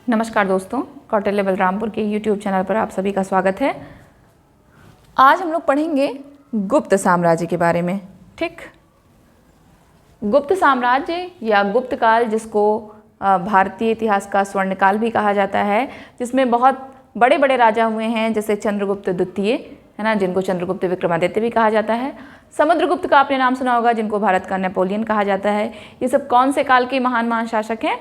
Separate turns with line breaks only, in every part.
नमस्कार दोस्तों, कौटिल्य बलरामपुर के YouTube चैनल पर आप सभी का स्वागत है। आज हम लोग पढ़ेंगे गुप्त साम्राज्य के बारे में। ठीक, गुप्त साम्राज्य या गुप्त काल, जिसको भारतीय इतिहास का स्वर्णकाल भी कहा जाता है, जिसमें बहुत बड़े बड़े राजा हुए हैं, जैसे चंद्रगुप्त द्वितीय, है ना, जिनको चंद्रगुप्त विक्रमादित्य भी कहा जाता है। समुद्रगुप्त का आपने नाम सुना होगा, जिनको भारत का नेपोलियन कहा जाता है। ये सब कौन से काल के महान महान शासक हैं?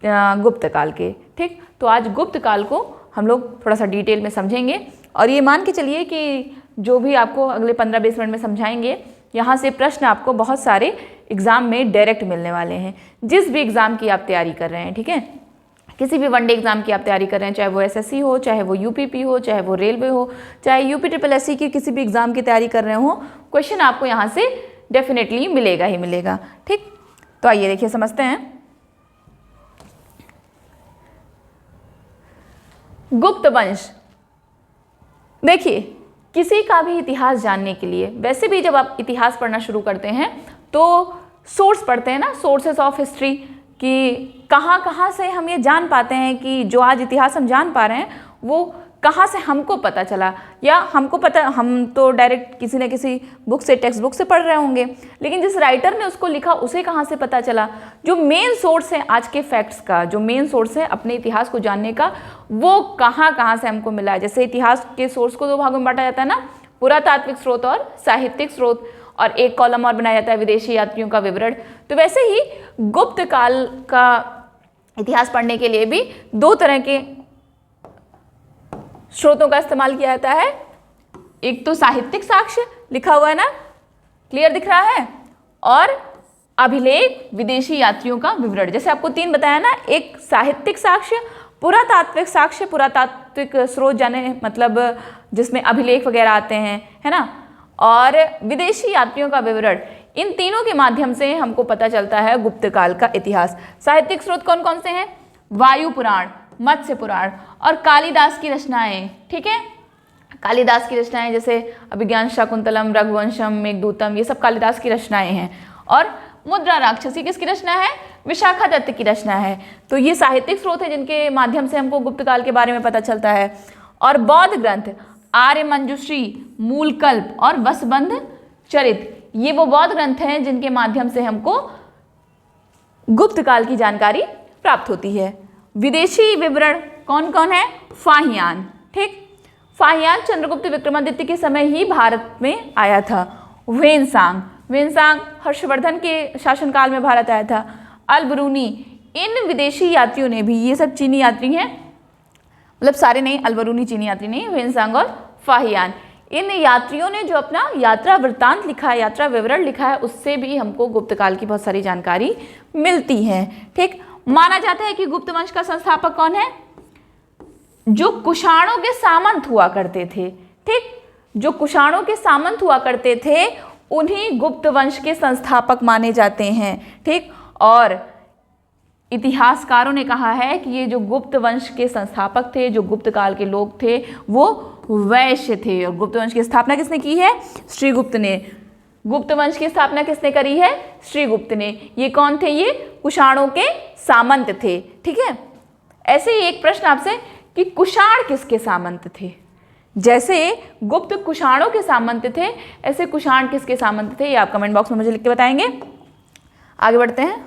गुप्त काल के। ठीक, तो आज गुप्त काल को हम लोग थोड़ा सा डिटेल में समझेंगे, और ये मान के चलिए कि जो भी आपको अगले 15-20 मिनट में समझाएंगे, यहाँ से प्रश्न आपको बहुत सारे एग्जाम में डायरेक्ट मिलने वाले हैं, जिस भी एग्जाम की आप तैयारी कर रहे हैं। ठीक है, किसी भी वनडे एग्जाम की आप तैयारी कर रहे हैं, चाहे वो एसएससी हो, चाहे वो यूपीपी हो, चाहे वो रेलवे हो, चाहे यूपीट्रिपलएससी की किसी भी एग्जाम की तैयारी कर रहे हो, क्वेश्चन आपको यहाँ से डेफिनेटली मिलेगा ही मिलेगा। ठीक, तो आइए देखिए समझते हैं। गुप्त वंश। देखिए, किसी का भी इतिहास जानने के लिए, वैसे भी जब आप इतिहास पढ़ना शुरू करते हैं तो सोर्स पढ़ते हैं ना, सोर्सेस ऑफ हिस्ट्री, कि कहाँ कहाँ से हम ये जान पाते हैं कि जो आज इतिहास हम जान पा रहे हैं वो कहाँ से हमको पता चला, या हमको पता, हम तो डायरेक्ट किसी न किसी बुक से, टेक्स्ट बुक से पढ़ रहे होंगे, लेकिन जिस राइटर ने उसको लिखा उसे कहाँ से पता चला। जो मेन सोर्स है आज के फैक्ट्स का, जो मेन सोर्स है अपने इतिहास को जानने का, वो कहाँ कहाँ से हमको मिला है। जैसे इतिहास के सोर्स को दो भागों में बांटा जाता है ना, पुरातात्विक स्रोत और साहित्यिक स्रोत, और एक कॉलम और बनाया जाता है विदेशी यात्रियों का विवरण। तो वैसे ही गुप्त काल का इतिहास पढ़ने के लिए भी दो तरह के स्रोतों का इस्तेमाल किया जाता है। एक तो साहित्यिक साक्ष्य, लिखा हुआ है ना, क्लियर दिख रहा है, और अभिलेख, विदेशी यात्रियों का विवरण। जैसे आपको तीन बताया ना, एक साहित्यिक साक्ष्य, पुरातात्विक साक्ष्य, पुरातात्विक स्रोत जाने मतलब जिसमें अभिलेख वगैरह आते हैं, है ना, और विदेशी यात्रियों का विवरण। इन तीनों के माध्यम से हमको पता चलता है गुप्त काल का इतिहास। साहित्यिक स्रोत कौन कौन से हैं? वायु पुराण, मत्स्य पुराण और कालिदास की रचनाएं। ठीक है, कालिदास की रचनाएं जैसे अभिज्ञान शाकुंतलम, रघुवंशम, मेघदूतम, ये सब कालिदास की रचनाएं हैं। और मुद्रा राक्षसी किसकी रचना है? विशाखा दत्त की रचना है। तो ये साहित्यिक स्रोत है जिनके माध्यम से हमको गुप्त काल के बारे में पता चलता है। और बौद्ध ग्रंथ आर्य मंजूश्री, मूलकल्प और वसुबंध चरित, ये वो बौद्ध ग्रंथ हैं जिनके माध्यम से हमको गुप्त काल की जानकारी प्राप्त होती है। विदेशी विवरण कौन कौन है? फाहियान। ठीक, फाहियान चंद्रगुप्त विक्रमादित्य के समय ही भारत में आया था। वेनसांग, वेनसांग हर्षवर्धन के शासनकाल में भारत आया था। अलबरूनी, इन विदेशी यात्रियों ने भी, ये सब चीनी यात्री हैं, मतलब सारे नहीं, अलबरूनी चीनी यात्री नहीं, वेनसांग और फाहियान, इन यात्रियों ने जो अपना यात्रा वृत्तांत लिखा है, यात्रा विवरण लिखा है, उससे भी हमको गुप्त काल की बहुत सारी जानकारी मिलती है। ठीक, माना जाता है कि गुप्त वंश का संस्थापक कौन है? जो कुषाणों के सामंत हुआ करते थे। ठीक, जो कुषाणों के सामंत हुआ करते थे उन्हीं गुप्त वंश के संस्थापक माने जाते हैं। ठीक, और इतिहासकारों ने कहा है कि ये जो गुप्त वंश के संस्थापक थे, जो गुप्त काल के लोग थे, वो वैश्य थे। और गुप्त वंश की स्थापना किसने की है? श्रीगुप्त ने। गुप्त वंश की स्थापना किसने करी है? श्रीगुप्त ने। ये कौन थे? ये कुषाणों के सामंत थे। ठीक है, ऐसे ही एक प्रश्न आपसे कि कुषाण किसके सामंत थे? जैसे गुप्त कुषाणों के सामंत थे, ऐसे कुषाण किसके सामंत थे? ये आप कमेंट बॉक्स में मुझे लिख के बताएंगे। आगे बढ़ते हैं।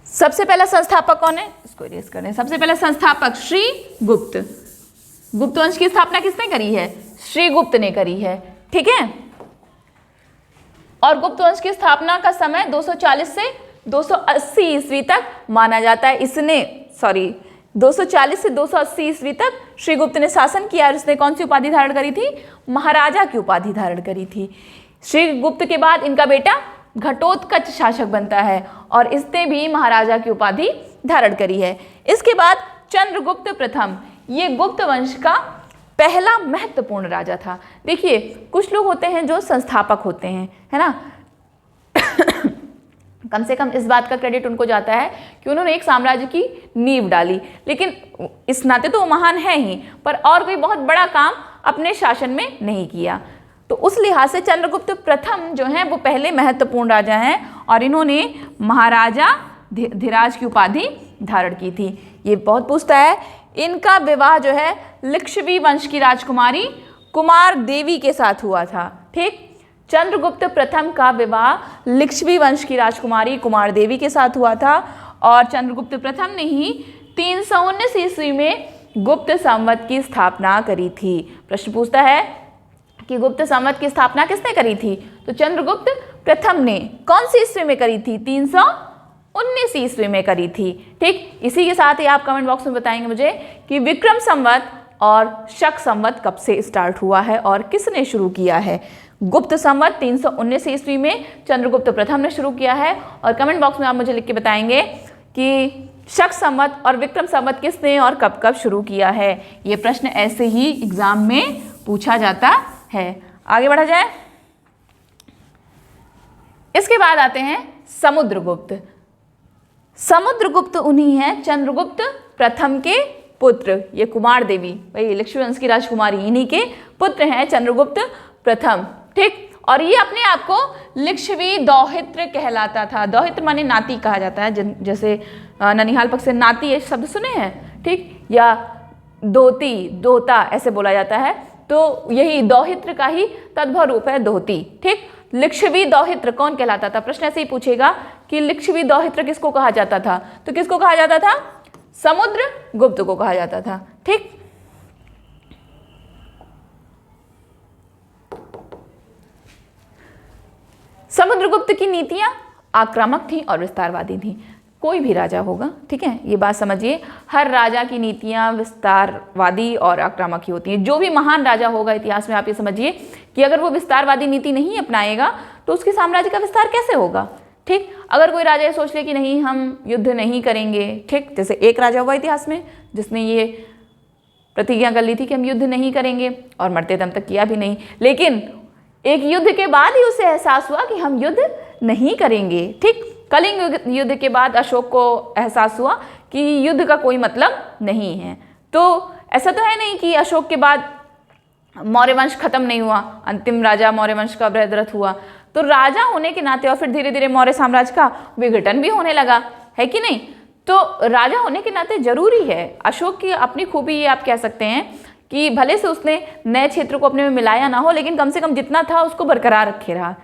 सबसे पहला संस्थापक कौन है? इसको इरेज करें। सबसे पहला संस्थापक श्रीगुप्त। गुप्त वंश की स्थापना किसने करी है? श्रीगुप्त ने करी है। ठीक है, और गुप्त वंश की स्थापना का समय 240 से 280 ईस्वी तक माना जाता है। 240 से 280 ईस्वी तक श्रीगुप्त ने शासन किया, और इसने कौन सी उपाधि धारण करी थी? महाराजा की उपाधि धारण करी थी। श्रीगुप्त के बाद इनका बेटा घटोत्कच शासक बनता है, और इसने भी महाराजा की उपाधि धारण करी है। इसके बाद चंद्रगुप्त प्रथम, ये गुप्त वंश का पहला महत्वपूर्ण राजा था। देखिए, कुछ लोग होते हैं जो संस्थापक होते हैं, है ना, कम से कम इस बात का क्रेडिट उनको जाता है कि उन्होंने एक साम्राज्य की नींव डाली, लेकिन इस नाते तो वो महान है ही, पर और कोई बहुत बड़ा काम अपने शासन में नहीं किया। तो उस लिहाज से चंद्रगुप्त प्रथम जो हैं वो पहले महत्वपूर्ण राजा हैं और इन्होंने महाराजा धीराज की उपाधि धारण की थी। ये बहुत पूछता है। इनका विवाह जो है लिच्छवी वंश की राजकुमारी कुमार देवी के साथ हुआ था। ठीक, चंद्रगुप्त प्रथम का विवाह लिच्छवी वंश की राजकुमारी कुमार देवी के साथ हुआ था और चंद्रगुप्त प्रथम ने ही 319 ईस्वी में गुप्त संवत की स्थापना करी थी। प्रश्न पूछता है कि गुप्त संवत की स्थापना किसने करी थी? तो चंद्रगुप्त प्रथम ने। कौन सी ईस्वी में करी थी? 319 ईस्वी में करी थी। ठीक, इसी के साथ ही आप कमेंट बॉक्स में बताएंगे मुझे कि विक्रम संवत और शक संवत कब से स्टार्ट हुआ है और किसने शुरू किया है। गुप्त संवत 319 ईस्वी में चंद्रगुप्त प्रथम ने शुरू किया है और कमेंट बॉक्स में आप मुझे लिख के बताएंगे कि शक संवत और विक्रम संवत किसने और कब कब शुरू किया है। ये प्रश्न ऐसे ही एग्जाम में पूछा जाता है। आगे बढ़ा जाए। इसके बाद आते हैं समुद्रगुप्त। समुद्रगुप्त उन्हीं हैं चंद्रगुप्त प्रथम के पुत्र। ये कुमार देवी भाई लिच्छवी वंश की राजकुमारी इन्हीं के पुत्र हैं चंद्रगुप्त प्रथम। ठीक, और ये अपने आप को लिच्छवी दौहित्र कहलाता था। दौहित्र माने नाती कहा जाता है, जैसे ननिहाल पक्ष से नाती ये शब्द सुने हैं। ठीक, या दोती दोता ऐसे बोला जाता है, तो यही दौहित्र का ही तद्भव रूप है दोती। ठीक, लिच्छवी दौहित्र कौन कहलाता था? प्रश्न ऐसे ही पूछेगा कि लिच्छवी दौहित्र किसको कहा जाता था? तो किसको कहा जाता था? समुद्रगुप्त को कहा जाता था। ठीक, समुद्रगुप्त की नीतियां आक्रामक थी और विस्तारवादी थी। कोई भी राजा होगा, ठीक है, ये बात समझिए, हर राजा की नीतियां विस्तारवादी और आक्रामक ही होती हैं। जो भी महान राजा होगा इतिहास में, आप ये समझिए कि अगर वो विस्तारवादी नीति नहीं अपनाएगा तो उसके साम्राज्य का विस्तार कैसे होगा। ठीक, अगर कोई राजा ये सोच ले कि नहीं हम युद्ध नहीं करेंगे, ठीक, जैसे एक राजा हुआ इतिहास में जिसने ये प्रतिज्ञा कर ली थी कि हम युद्ध नहीं करेंगे और मरते दम तक किया भी नहीं, लेकिन एक युद्ध के बाद ही उसे एहसास हुआ कि हम युद्ध नहीं करेंगे। ठीक, कलिंग युद्ध के बाद अशोक को एहसास हुआ कि युद्ध का कोई मतलब नहीं है। तो ऐसा तो है नहीं कि अशोक के बाद मौर्य वंश खत्म नहीं हुआ, अंतिम राजा मौर्य वंश का बृहद्रथ हुआ। तो राजा होने के नाते और फिर धीरे धीरे मौर्य साम्राज्य का विघटन भी होने लगा, है कि नहीं। तो राजा होने के नाते जरूरी है, अशोक की अपनी खूबी ये आप कह सकते हैं कि भले से उसने नए क्षेत्र को अपने में मिलाया ना हो, लेकिन कम से कम जितना था उसको बरकरार रखे रहा।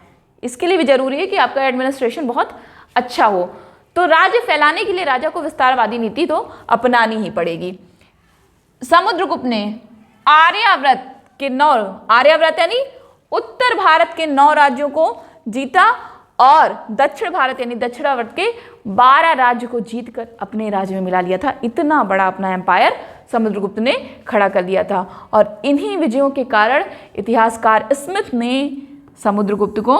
इसके लिए भी जरूरी है कि आपका एडमिनिस्ट्रेशन बहुत अच्छा हो। तो राज्य फैलाने के लिए राजा को विस्तारवादी नीति तो अपनानी ही पड़ेगी। समुद्रगुप्त ने आर्यावर्त के 9, आर्यावर्त यानी उत्तर भारत के 9 राज्यों को जीता और दक्षिण भारत यानी दक्षिणावर्त के 12 राज्य को जीतकर अपने राज्य में मिला लिया था। इतना बड़ा अपना एम्पायर समुद्रगुप्त ने खड़ा कर दिया था और इन्हीं विजयों के कारण इतिहासकार स्मिथ ने समुद्रगुप्त को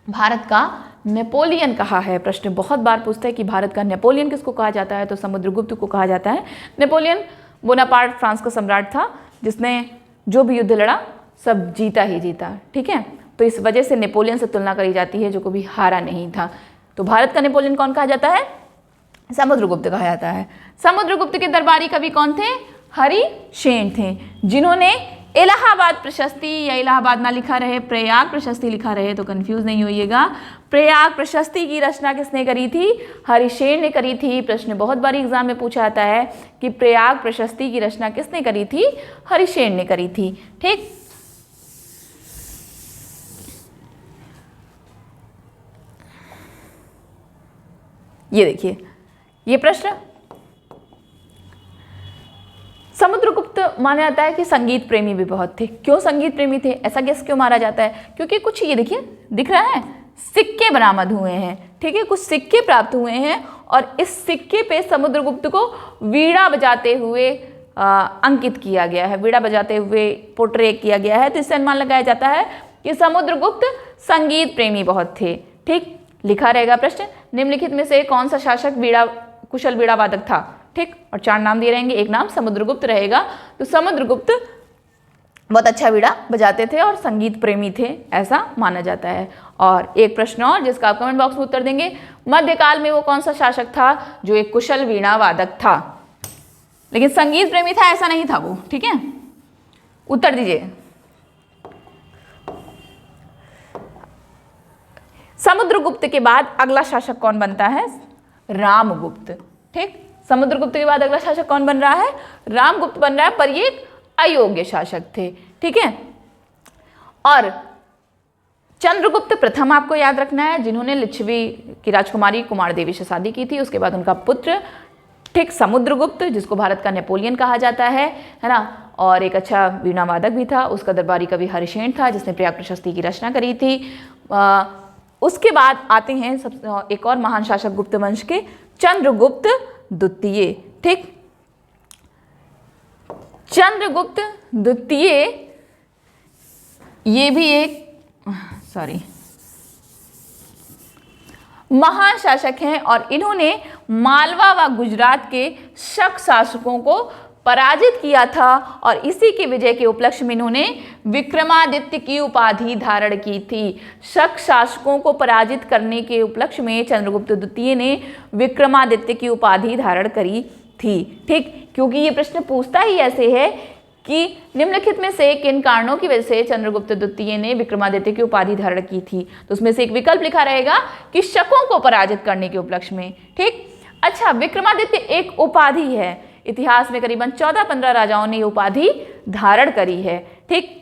भारत का नेपोलियन कहा है। प्रश्न बहुत बार पूछता है कि भारत का नेपोलियन किसको कहा जाता है, तो समुद्रगुप्त को कहा जाता है। नेपोलियन बोनापार्ट फ्रांस का सम्राट था जिसने जो भी युद्ध लड़ा सब जीता ही जीता। ठीक है, तो इस वजह से नेपोलियन से तुलना करी जाती है जो कभी हारा नहीं था। तो भारत का नेपोलियन कौन कहा जाता है? समुद्रगुप्त कहा जाता है। समुद्रगुप्त के दरबारी कवि कौन थे? हरिसेन थे, जिन्होंने इलाहाबाद प्रशस्ति या इलाहाबाद ना लिखा रहे प्रयाग प्रशस्ति लिखा रहे तो कंफ्यूज नहीं होइएगा। प्रयाग प्रशस्ति की रचना किसने करी थी? हरिसेन ने करी थी। प्रश्न बहुत बार एग्जाम में पूछा जाता है कि प्रयाग प्रशस्ति की रचना किसने करी थी? हरिसेन ने करी थी। ठीक, ये देखिए ये प्रश्न, समुद्रगुप्त माना जाता है कि संगीत प्रेमी भी बहुत थे। क्यों संगीत प्रेमी थे, ऐसा गेस क्यों मारा जाता है? क्योंकि कुछ ये देखिए दिख रहा है, सिक्के बरामद हुए हैं। ठीक है, कुछ सिक्के प्राप्त हुए हैं और इस सिक्के पे समुद्रगुप्त को वीणा बजाते हुए अंकित किया गया है, वीणा बजाते हुए पोर्ट्रे किया गया है। तो इससे अनुमान लगाया जाता है कि समुद्रगुप्त संगीत प्रेमी बहुत थे। ठीक, लिखा रहेगा प्रश्न, निम्नलिखित में से कौन सा शासक कुशल वीणा वादक था? ठीक, और 4 नाम दिए रहेंगे, एक नाम समुद्रगुप्त रहेगा। तो समुद्रगुप्त बहुत अच्छा वीणा बजाते थे और संगीत प्रेमी थे, ऐसा माना जाता है। और एक प्रश्न और जिसका आप कमेंट बॉक्स में उत्तर देंगे, मध्यकाल में वो कौन सा शासक था जो एक कुशल वीणा वादक था लेकिन संगीत प्रेमी था? ऐसा नहीं था वो। ठीक है, उत्तर दीजिए। समुद्रगुप्त के बाद अगला शासक कौन बनता है? रामगुप्त। ठीक, समुद्रगुप्त के बाद अगला शासक कौन बन रहा है? रामगुप्त बन रहा है, पर ये एक अयोग्य शासक थे। ठीक है, और चंद्रगुप्त प्रथम आपको याद रखना है, जिन्होंने लिच्छवी की राजकुमारी कुमार देवी से शादी की थी। उसके बाद उनका पुत्र, ठीक, समुद्रगुप्त, जिसको भारत का नेपोलियन कहा जाता है ना, और एक अच्छा वीणा वादक भी था। उसका दरबारी कवि हरिशेन था, जिसने प्रयाग प्रशस्ति की रचना करी थी। उसके बाद आते हैं एक और महान शासक गुप्त वंश के, चंद्रगुप्त द्वितीय। ठीक, चंद्रगुप्त द्वितीय ये भी एक महान शासक हैं, और इन्होंने मालवा व गुजरात के शक शासकों को पराजित किया था, और इसी की विजय के उपलक्ष्य में इन्होंने विक्रमादित्य की उपाधि धारण की थी। शक शासकों को पराजित करने के उपलक्ष्य में चंद्रगुप्त द्वितीय ने विक्रमादित्य की उपाधि धारण करी थी। ठीक, क्योंकि ये प्रश्न पूछता ही ऐसे है कि निम्नलिखित में से किन कारणों की वजह से चंद्रगुप्त द्वितीय ने विक्रमादित्य की उपाधि धारण की थी? तो उसमें से एक विकल्प लिखा रहेगा कि शकों को पराजित करने के उपलक्ष्य में। ठीक, अच्छा, विक्रमादित्य एक उपाधि है, इतिहास में करीबन 14-15 राजाओं ने ये उपाधि धारण करी है। ठीक,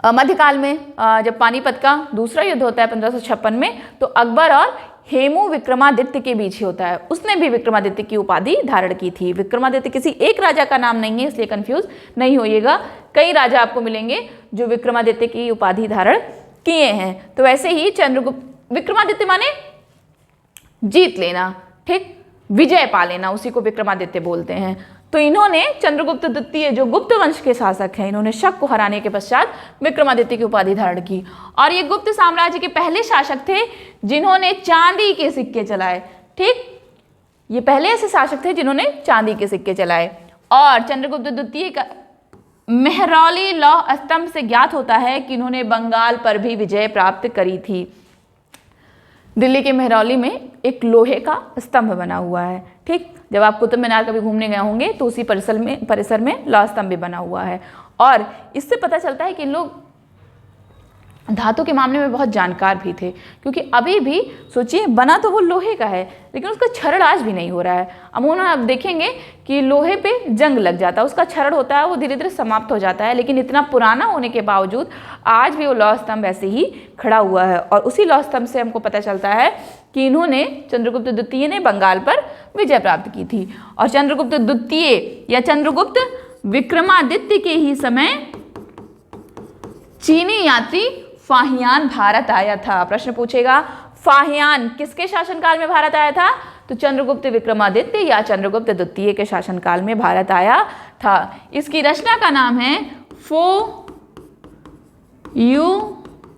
मध्यकाल में जब पानीपत का दूसरा युद्ध होता है 1556 में, तो अकबर और हेमू विक्रमादित्य के बीच ही होता है। उसने भी विक्रमादित्य की उपाधि धारण की थी। विक्रमादित्य किसी एक राजा का नाम नहीं है, इसलिए कंफ्यूज नहीं होइएगा। कई राजा आपको मिलेंगे जो विक्रमादित्य की उपाधि धारण किए हैं। तो वैसे ही चंद्रगुप्त, विक्रमादित्य माने जीत लेना, ठीक, विजय पा लेना, उसी को विक्रमादित्य बोलते हैं। तो इन्होंने, चंद्रगुप्त द्वितीय जो गुप्त वंश के शासक हैं, इन्होंने शक को हराने के पश्चात विक्रमादित्य की उपाधि धारण की, और ये गुप्त साम्राज्य के पहले शासक थे जिन्होंने चांदी के सिक्के चलाए। ठीक, ये पहले ऐसे शासक थे जिन्होंने चांदी के सिक्के चलाए। और चंद्रगुप्त द्वितीय का मेहरौली लौह स्तंभ से ज्ञात होता है कि इन्होंने बंगाल पर भी विजय प्राप्त करी थी। दिल्ली के मेहरौली में एक लोहे का स्तंभ बना हुआ है। ठीक, जब आप कुतुब मीनार कभी घूमने गए होंगे तो उसी परिसर में लौह स्तंभ भी बना हुआ है, और इससे पता चलता है कि लोग धातु के मामले में बहुत जानकार भी थे, क्योंकि अभी भी सोचिए, बना तो वो लोहे का है लेकिन उसका क्षरण आज भी नहीं हो रहा है। अमूमन आप देखेंगे कि लोहे पे जंग लग जाता है, उसका क्षरण होता है, वो धीरे धीरे समाप्त हो जाता है, लेकिन इतना पुराना होने के बावजूद आज भी वो लौह स्तंभ ऐसे ही खड़ा हुआ है। और उसी लौह स्तंभ से हमको पता चलता है कि इन्होंने, चंद्रगुप्त द्वितीय ने बंगाल पर विजय प्राप्त की थी। और चंद्रगुप्त द्वितीय या चंद्रगुप्त विक्रमादित्य के ही समय चीनी यात्री फाहियान भारत आया था। प्रश्न पूछेगा, फाहियान किसके शासनकाल में भारत आया था? तो चंद्रगुप्त विक्रमादित्य या चंद्रगुप्त द्वितीय के शासनकाल में भारत आया था। इसकी रचना का नाम है फो यू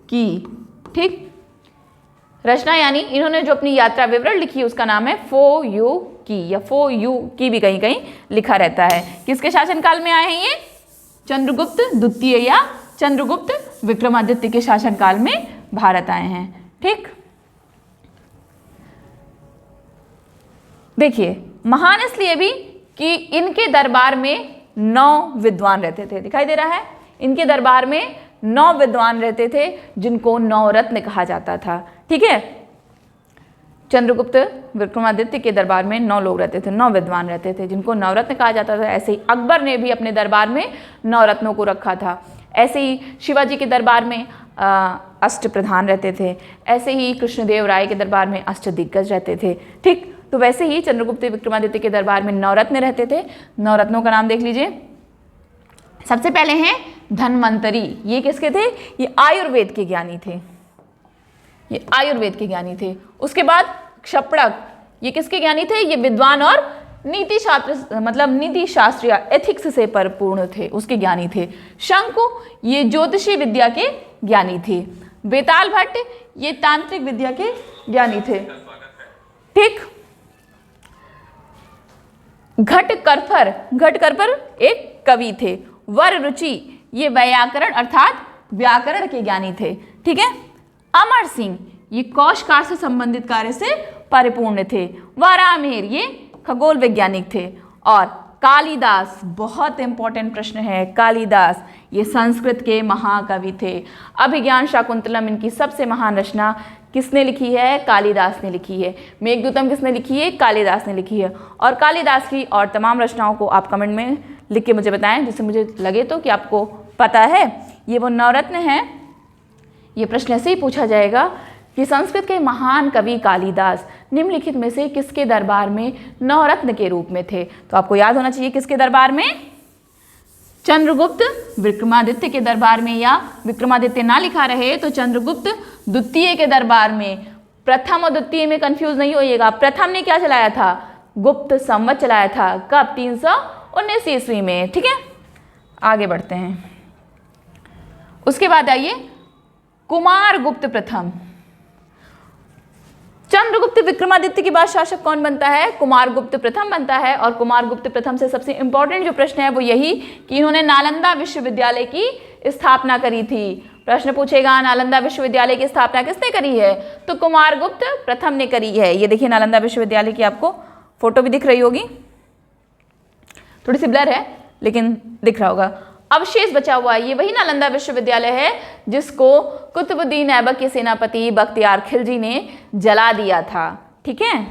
की। ठीक, रचना यानी इन्होंने जो अपनी यात्रा विवरण लिखी उसका नाम है फो यू की, या फो यू की भी कहीं कहीं लिखा रहता है। किसके शासनकाल में आए हैं ये? चंद्रगुप्त द्वितीय या चंद्रगुप्त विक्रमादित्य के शासनकाल में भारत आए हैं। ठीक, देखिए, महान इसलिए भी कि इनके दरबार में 9 विद्वान रहते थे। दिखाई दे रहा है, इनके दरबार में 9 विद्वान रहते थे जिनको नवरत्न कहा जाता था। ठीक है, चंद्रगुप्त विक्रमादित्य के दरबार में 9 लोग रहते थे, 9 विद्वान रहते थे जिनको नवरत्न कहा जाता था। ऐसे ही अकबर ने भी अपने दरबार में 9 रत्नों को रखा था। ऐसे ही शिवाजी के दरबार में अष्ट प्रधान रहते थे। ऐसे ही कृष्णदेव राय के दरबार में अष्ट दिग्गज रहते थे। ठीक, तो वैसे ही चंद्रगुप्त विक्रमादित्य के दरबार में 9 रत्न रहते थे। 9 रत्नों का नाम देख लीजिए। सबसे पहले हैं धन्वंतरी। ये किसके थे? ये आयुर्वेद के ज्ञानी थे, ये आयुर्वेद के ज्ञानी थे। उसके बाद क्षपणक, ये किसके ज्ञानी थे? ये विद्वान और नीति शास्त्र, मतलब नीति शास्त्र या एथिक्स से परिपूर्ण थे, उसके ज्ञानी थे। शंकु, ये ज्योतिषी विद्या के ज्ञानी थे। बेताल भट्ट, ये तांत्रिक विद्या के ज्ञानी थे। ठीक, घटकरफर एक कवि थे। वर रुचि, ये व्याकरण अर्थात व्याकरण के ज्ञानी थे। ठीक है, अमर सिंह, ये कोशकार से संबंधित कार्य से परिपूर्ण थे। वारामेर, ये खगोल वैज्ञानिक थे। और कालिदास, बहुत इंपॉर्टेंट प्रश्न है। कालिदास ये संस्कृत के महाकवि थे। अभिज्ञान शाकुंतलम इनकी सबसे महान रचना किसने लिखी है? कालिदास ने लिखी है। मेघदूतम किसने लिखी है? कालिदास ने लिखी है। और कालिदास की और तमाम रचनाओं को आप कमेंट में लिख के मुझे बताएं, जिससे मुझे लगे तो कि आपको पता है। ये वो नवरत्न हैं। ये प्रश्न ऐसे ही पूछा जाएगा कि संस्कृत के महान कवि कालिदास निम्नलिखित में से किसके दरबार में नवरत्न के रूप में थे? तो आपको याद होना चाहिए किसके दरबार में? चंद्रगुप्त विक्रमादित्य के दरबार में, या विक्रमादित्य ना लिखा रहे तो चंद्रगुप्त द्वितीय के दरबार में। प्रथम और द्वितीय में कंफ्यूज नहीं होइएगा। प्रथम ने क्या चलाया था? गुप्त संवत चलाया था। कब? 319 ईस्वी में। ठीक है, आगे बढ़ते हैं। उसके बाद आइए कुमारगुप्त प्रथम। चंद्रगुप्त विक्रमादित्य के बाद शासक कौन बनता है? कुमारगुप्त प्रथम बनता है। और कुमारगुप्त प्रथम से सबसे इंपॉर्टेंट जो प्रश्न है वो यही कि इन्होंने नालंदा विश्वविद्यालय की स्थापना करी थी। प्रश्न पूछेगा नालंदा विश्वविद्यालय की स्थापना किसने करी है? तो कुमारगुप्त प्रथम ने करी है। ये देखिए नालंदा विश्वविद्यालय की आपको फोटो भी दिख रही होगी, थोड़ी सी ब्लर है लेकिन दिख रहा होगा। अवशेष बचा हुआ है, ये वही नालंदा विश्वविद्यालय है जिसको कुतुबुद्दीन ऐबक के सेनापति बख्तियार खिलजी ने जला दिया था। ठीक है,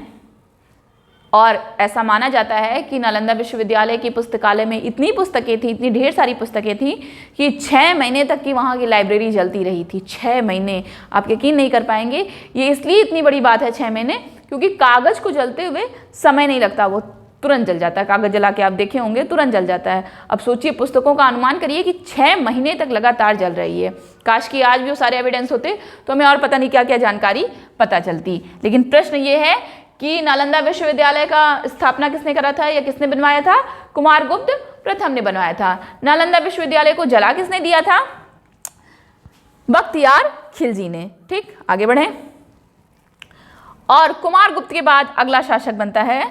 और ऐसा माना जाता है कि नालंदा विश्वविद्यालय की पुस्तकालय में इतनी पुस्तकें थी, इतनी ढेर सारी पुस्तकें थी कि 6 महीने तक की वहाँ की लाइब्रेरी जलती रही थी। 6 महीने, आप यकीन नहीं कर पाएंगे। ये इसलिए इतनी बड़ी बात है 6 महीने, क्योंकि कागज़ को जलते हुए समय नहीं लगता, वो तुरंत जल जाता है। कागज़ जला के आप देखे होंगे, तुरंत जल जाता है। अब सोचिए, पुस्तकों का अनुमान करिए कि 6 महीने तक लगातार जल रही है। काश कि आज भी वो सारे एविडेंस होते तो हमें और पता नहीं क्या क्या जानकारी पता चलती। लेकिन प्रश्न ये है कि नालंदा विश्वविद्यालय का स्थापना किसने करा था या किसने बनवाया था? कुमारगुप्त प्रथम ने बनवाया था। नालंदा विश्वविद्यालय को जला किसने दिया था? बख्तियार खिलजी ने। ठीक, आगे बढ़े। और कुमारगुप्त के बाद अगला शासक बनता है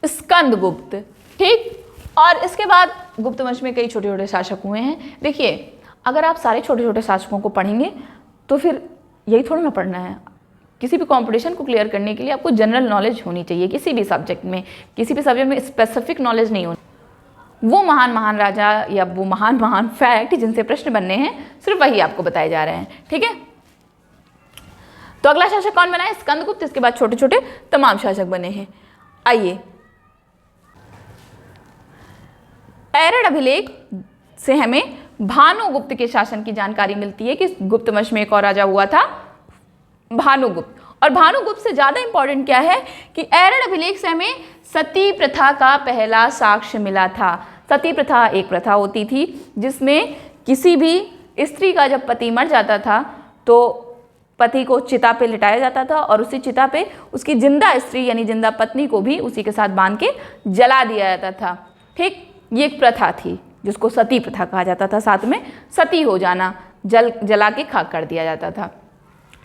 स्कंदगुप्त। ठीक, और इसके बाद गुप्त वंश में कई छोटे छोटे शासक हुए हैं। देखिए, अगर आप सारे छोटे छोटे शासकों को पढ़ेंगे तो फिर यही थोड़ा ना पढ़ना है। किसी भी कंपटीशन को क्लियर करने के लिए आपको जनरल नॉलेज होनी चाहिए। किसी भी सब्जेक्ट में, किसी भी सब्जेक्ट में स्पेसिफिक नॉलेज नहीं होनी। वो महान महान राजा या वो महान महान फैक्ट जिनसे प्रश्न बनने हैं, सिर्फ वही आपको बताए जा रहे हैं। ठीक है, तो अगला शासक कौन बना है? स्कंदगुप्त। इसके बाद छोटे छोटे तमाम शासक बने हैं। आइए, एरड़ अभिलेख से हमें भानुगुप्त के शासन की जानकारी मिलती है कि गुप्त वंश में एक और राजा हुआ था, भानुगुप्त। और भानुगुप्त से ज़्यादा इंपॉर्टेंट क्या है कि एरड़ अभिलेख से हमें सती प्रथा का पहला साक्ष्य मिला था। सती प्रथा एक प्रथा होती थी जिसमें किसी भी स्त्री का जब पति मर जाता था तो पति को चिता पे लिटाया जाता था और उसी चिता पे उसकी जिंदा स्त्री यानी जिंदा पत्नी को भी उसी के साथ बांध के जला दिया जाता था। ठीक, ये एक प्रथा थी जिसको सती प्रथा कहा जाता था। साथ में सती हो जाना, जला के खाक कर दिया जाता था।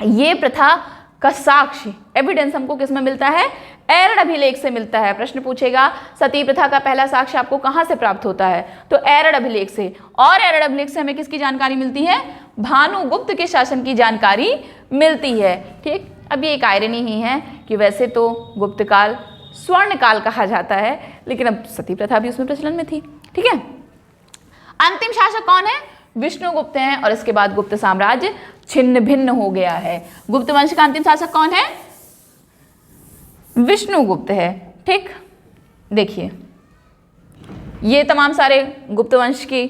ये प्रथा का साक्ष्य एविडेंस हमको किस में मिलता है? एरड़ अभिलेख से मिलता है। प्रश्न पूछेगा सती प्रथा का पहला साक्ष्य आपको कहाँ से प्राप्त होता है? तो एरड़ अभिलेख से। और एरड़ अभिलेख से हमें किसकी जानकारी मिलती है? भानुगुप्त के शासन की जानकारी मिलती है। ठीक, अब ये एक आयरनी ही है कि वैसे तो गुप्त काल स्वर्ण काल कहा जाता है, लेकिन अब सती प्रथा भी उसमें प्रचलन में थी। ठीक है, अंतिम शासक कौन है? विष्णुगुप्त हैं। और इसके बाद गुप्त साम्राज्य छिन्न भिन्न हो गया है। गुप्त वंश का अंतिम शासक कौन है? विष्णुगुप्त है। ठीक, देखिए ये तमाम सारे गुप्त वंश की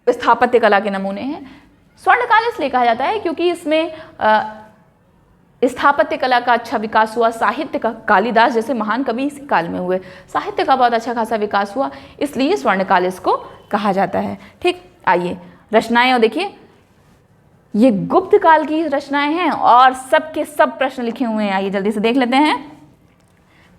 स्थापत्य कला के नमूने हैं। स्वर्णकाल इसलिए कहा जाता है क्योंकि इसमें स्थापत्य कला का अच्छा विकास हुआ। साहित्य का, कालिदास जैसे महान कवि इसी काल में हुए, साहित्य का बहुत अच्छा खासा विकास हुआ, इसलिए स्वर्णकाल इसको कहा जाता है। ठीक, आइए रचनाएं, और देखिए ये गुप्त काल की रचनाएं हैं और सबके सब प्रश्न लिखे हुए हैं। आइए जल्दी से देख लेते हैं।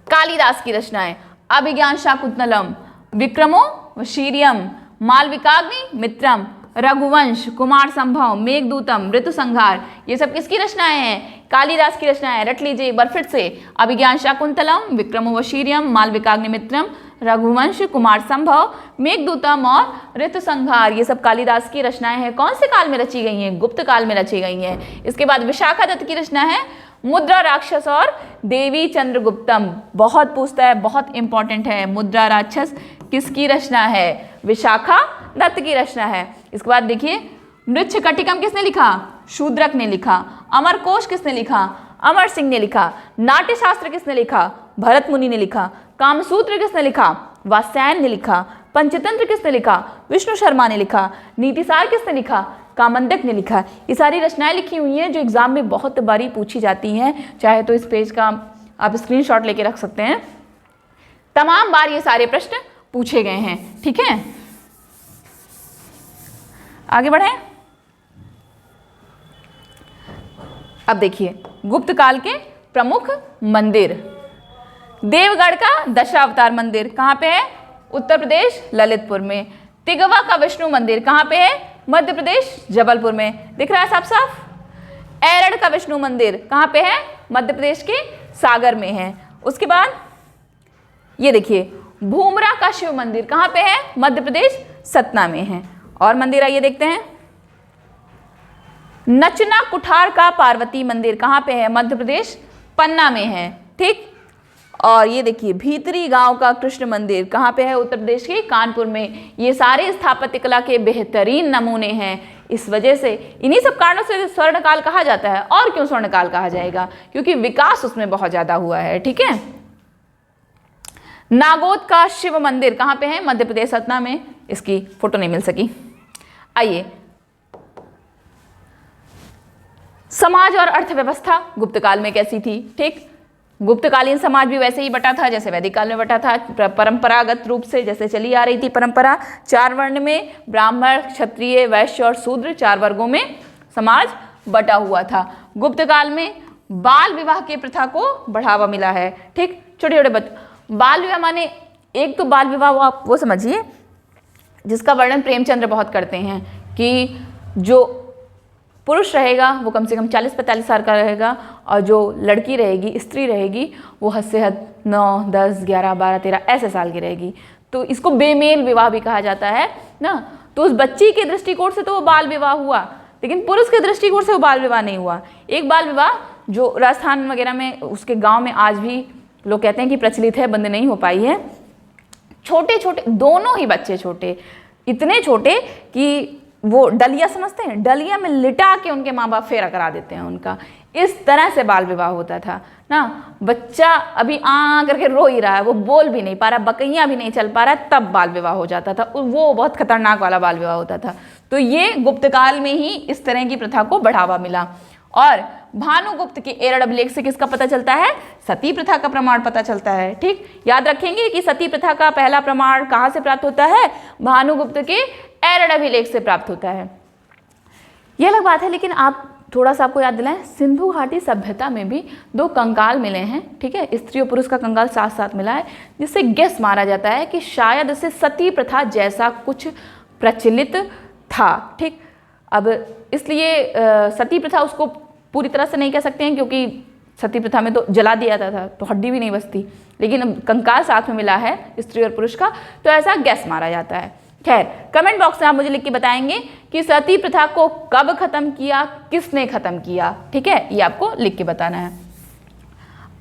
कालिदास की रचनाएं: अभिज्ञान शाकुंतलम, विक्रमो वशीरियम, मालविकाग्नि मित्रम, रघुवंश, कुमार संभव, मेघदूतम, ऋतुसंहार, ये सब किसकी रचनाएं हैं? कालिदास की रचनाएं। रट लीजिए एक बार फिर से। अभिज्ञान शाकुंतलम, विक्रमोर्वशीर्यम, मालविकाग्निमित्रम, रघुवंश, कुमार संभव, मेघदूतम और ऋतुसंहार, ये सब कालिदास की रचनाएं हैं। कौन से काल में रची गई हैं? गुप्त काल में रची गई हैं। इसके बाद विशाखा दत्त की रचना है मुद्रा राक्षस और देवी चंद्रगुप्तम बहुत पूछता है, बहुत इंपॉर्टेंट है। मुद्रा राक्षस किसकी रचना है? विशाखा दत्त की रचना है। इसके बाद देखिए, मृच्छकटिकम किसने लिखा? शूद्रक ने लिखा। अमरकोश किसने लिखा? अमर सिंह ने लिखा। नाट्यशास्त्र किसने लिखा? भरत मुनि ने लिखा। कामसूत्र किसने लिखा? वात्स्यायन ने लिखा। पंचतंत्र किसने लिखा? विष्णु शर्मा ने लिखा। नीतिसार किसने लिखा? कामंदक ने लिखा। ये सारी रचनाएं लिखी हुई हैं जो एग्जाम में बहुत बारी पूछी जाती हैं। चाहे तो इस पेज का आप स्क्रीनशॉट लेके रख सकते हैं। तमाम बार ये सारे प्रश्न पूछे गए हैं। ठीक है, आगे बढ़ें। अब देखिए, गुप्त काल के प्रमुख मंदिर। देवगढ़ का दशावतार मंदिर कहाँ पे है? उत्तर प्रदेश ललितपुर में। तिगवा का विष्णु मंदिर कहाँ पे है? मध्य प्रदेश जबलपुर में। दिख रहा है साफ साफ। एरड़ का विष्णु मंदिर कहाँ पे है? मध्य प्रदेश के सागर में है। उसके बाद ये देखिए, भूमरा का शिव मंदिर कहाँ पे है? मध्य प्रदेश सतना में है। और मंदिर आइए देखते हैं। नचना कुठार का पार्वती मंदिर कहाँ पे है? मध्य प्रदेश पन्ना में है। ठीक, और ये देखिए, भीतरी गांव का कृष्ण मंदिर कहाँ पे है? उत्तर प्रदेश के कानपुर में। ये सारे स्थापत्य कला के बेहतरीन नमूने हैं। इस वजह से, इन्हीं सब कारणों से स्वर्णकाल कहा जाता है। और क्यों स्वर्णकाल कहा जाएगा? क्योंकि विकास उसमें बहुत ज्यादा हुआ है। ठीक है। नागौद का शिव मंदिर कहाँ पे है? मध्य प्रदेश सतना में। इसकी फोटो नहीं मिल सकी। आइए, समाज और अर्थव्यवस्था गुप्त काल में कैसी थी? ठीक, गुप्तकालीन समाज भी वैसे ही बटा था जैसे वैदिक काल में बटा था। परंपरागत रूप से जैसे चली आ रही थी परंपरा, 4 वर्ण में ब्राह्मण, क्षत्रिय, वैश्य और शूद्र 4 वर्गों में समाज बटा हुआ था। गुप्त काल में बाल विवाह की प्रथा को बढ़ावा मिला है। ठीक, छोटे छोटे बच्चे, बाल विवाह माने एक तो बाल विवाह आप वो समझिए जिसका वर्णन प्रेमचंद्र बहुत करते हैं कि जो पुरुष रहेगा वो कम से कम 40-45 साल का रहेगा और जो लड़की रहेगी, स्त्री रहेगी, वो हद से हद 9, 10, 11, 12, 13 ऐसे साल की रहेगी। तो इसको बेमेल विवाह भी कहा जाता है ना। तो उस बच्ची के दृष्टिकोण से तो वो बाल विवाह हुआ, लेकिन पुरुष के दृष्टिकोण से वो बाल विवाह नहीं हुआ। एक बाल विवाह जो राजस्थान वगैरह में, उसके गाँव में आज भी लोग कहते हैं कि प्रचलित है, बंद नहीं हो पाई है। छोटे छोटे दोनों ही बच्चे, छोटे, इतने छोटे कि वो डलिया समझते हैं, डलिया में लिटा के उनके माँ बाप फेरा करा देते हैं उनका। इस तरह से बाल विवाह होता था ना। बच्चा अभी आ करके रो ही रहा है, वो बोल भी नहीं पा रहा, बकैया भी नहीं चल पा रहा, तब बाल विवाह हो जाता था। वो बहुत खतरनाक वाला बाल विवाह होता था। तो ये गुप्त काल में ही इस तरह की प्रथा को बढ़ावा मिला। और भानुगुप्त के एरड़ अभिलेख से किसका पता चलता है? सती प्रथा का प्रमाण पता चलता है। ठीक, याद रखेंगे कि सती प्रथा का पहला प्रमाण कहाँ से प्राप्त होता है? भानुगुप्त के एरड़ अभिलेख से प्राप्त होता है। यह अलग बात है, लेकिन आप थोड़ा सा आपको याद दिलाएं, सिंधु घाटी सभ्यता में भी 2 कंकाल मिले हैं। ठीक है, स्त्री और पुरुष का कंकाल साथ साथ मिला है, जिससे गेस मारा जाता है कि शायद से सती प्रथा जैसा कुछ प्रचलित था। ठीक, अब इसलिए सती प्रथा उसको पूरी तरह से नहीं कह सकते हैं, क्योंकि सती प्रथा में तो जला दिया जाता था, तो हड्डी भी नहीं बचती। लेकिन अब कंकाल साथ में मिला है स्त्री और पुरुष का, तो ऐसा गैस मारा जाता है। खैर, कमेंट बॉक्स में आप मुझे लिख के बताएंगे कि सती प्रथा को कब खत्म किया, किसने खत्म किया। ठीक है, ये आपको लिख के बताना है।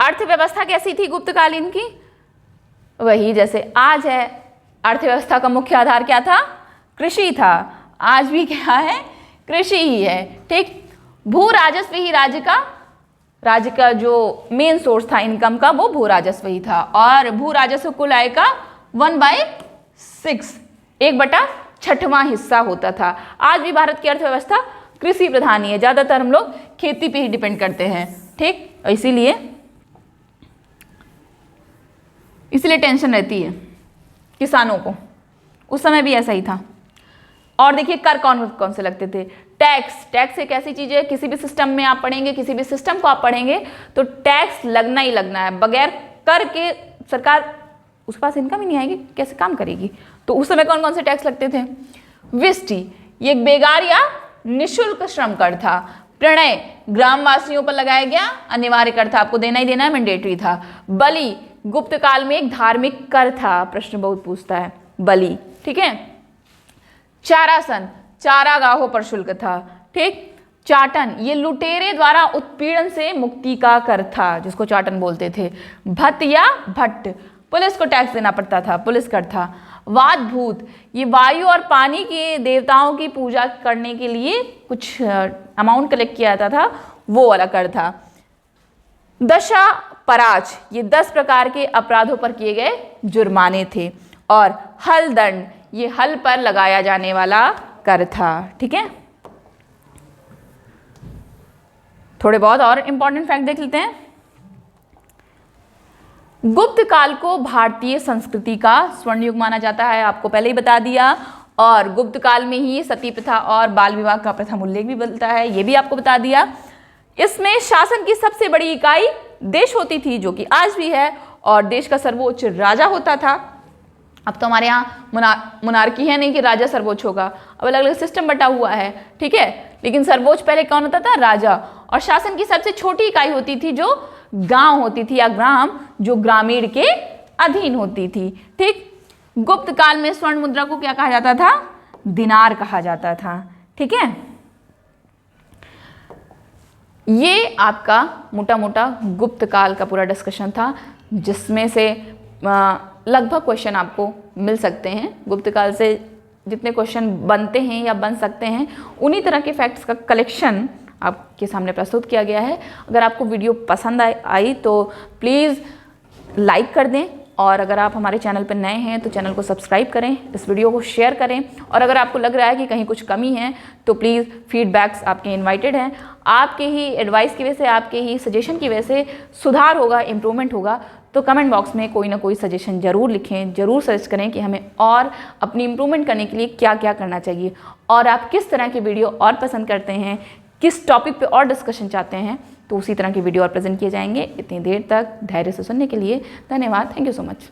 अर्थव्यवस्था कैसी थी गुप्तकालीन की? वही जैसे आज है। अर्थव्यवस्था का मुख्य आधार क्या था? कृषि था। आज भी क्या है? कृषि ही है। ठीक, भू राजस्व ही राज्य का जो मेन सोर्स था इनकम का, वो भू राजस्व ही था। और भू राजस्व कुल आय का 1/6, 1/6वां हिस्सा होता था। आज भी भारत की अर्थव्यवस्था कृषि प्रधान ही है। ज्यादातर हम लोग खेती पे ही डिपेंड करते हैं। ठीक, इसीलिए टेंशन रहती है किसानों को। उस समय भी ऐसा ही था। और देखिए, कर कौन कौन से लगते थे? टैक्स एक ऐसी चीज है, किसी भी सिस्टम में आप पढ़ेंगे, किसी भी सिस्टम को आप पढ़ेंगे तो टैक्स लगना ही लगना है। बगैर कर के सरकार, उसके पास इनकम ही नहीं आएगी, कैसे काम करेगी? तो उस समय कौन कौन से टैक्स लगते थे? विष्टि, ये एक बेगार या निःशुल्क श्रम कर था। प्रणय, ग्रामवासियों पर लगाया गया अनिवार्य कर था, आपको देना ही देना है, मैंडेटरी था। बलि, गुप्त काल में एक धार्मिक कर था, प्रश्न बहुत पूछता है बलि। ठीक है। चारासन, चारागाहों पर शुल्क था। ठीक, चाटन, ये लुटेरे द्वारा उत्पीड़न से मुक्ति का कर था, जिसको चाटन बोलते थे। भट्ट या भट्ट, पुलिस को टैक्स देना पड़ता था, पुलिस कर था। वाद भूत, ये वायु और पानी के देवताओं की पूजा करने के लिए कुछ अमाउंट कलेक्ट किया जाता था, वो वाला कर था। दशा पराज, ये 10 प्रकार के अपराधों पर किए गए जुर्माने थे। और हल दंड, ये हल पर लगाया जाने वाला कर था। ठीक है, थोड़े बहुत और इंपॉर्टेंट फैक्ट देख लेते हैं। गुप्त काल को भारतीय संस्कृति का स्वर्ण युग माना जाता है, आपको पहले ही बता दिया। और गुप्त काल में ही सती प्रथा और बाल विवाह का प्रथम उल्लेख भी मिलता है, ये भी आपको बता दिया। इसमें शासन की सबसे बड़ी इकाई देश होती थी, जो कि आज भी है, और देश का सर्वोच्च राजा होता था। अब तो हमारे यहाँ मोनार्की है नहीं कि राजा सर्वोच्च होगा, अब अलग अलग सिस्टम बटा हुआ है। ठीक है, लेकिन सर्वोच्च पहले कौन होता था? राजा। और शासन की सबसे छोटी इकाई होती थी जो गांव होती थी, या ग्राम, जो ग्रामीण के अधीन होती थी। ठीक, गुप्त काल में स्वर्ण मुद्रा को क्या कहा जाता था? दिनार कहा जाता था। ठीक है, ये आपका मोटा मोटा गुप्त काल का पूरा डिस्कशन था, जिसमें से लगभग क्वेश्चन आपको मिल सकते हैं। गुप्त काल से जितने क्वेश्चन बनते हैं या बन सकते हैं, उन्हीं तरह के फैक्ट्स का कलेक्शन आपके सामने प्रस्तुत किया गया है। अगर आपको वीडियो पसंद आई तो प्लीज़ लाइक कर दें, और अगर आप हमारे चैनल पर नए हैं तो चैनल को सब्सक्राइब करें, इस वीडियो को शेयर करें। और अगर आपको लग रहा है कि कहीं कुछ कमी है तो प्लीज़ फीडबैक्स आपके इनवाइटेड हैं। आपके ही एडवाइस की वजह से, आपके ही सजेशन की वजह से सुधार होगा, इम्प्रूवमेंट होगा। तो कमेंट बॉक्स में कोई ना कोई सजेशन ज़रूर लिखें, ज़रूर सजेस्ट करें कि हमें और अपनी इम्प्रूवमेंट करने के लिए क्या क्या करना चाहिए, और आप किस तरह की वीडियो और पसंद करते हैं, किस टॉपिक पे और डिस्कशन चाहते हैं, तो उसी तरह की वीडियो और प्रेजेंट किए जाएंगे। इतनी देर तक धैर्य से सुनने के लिए धन्यवाद। Thank you so much.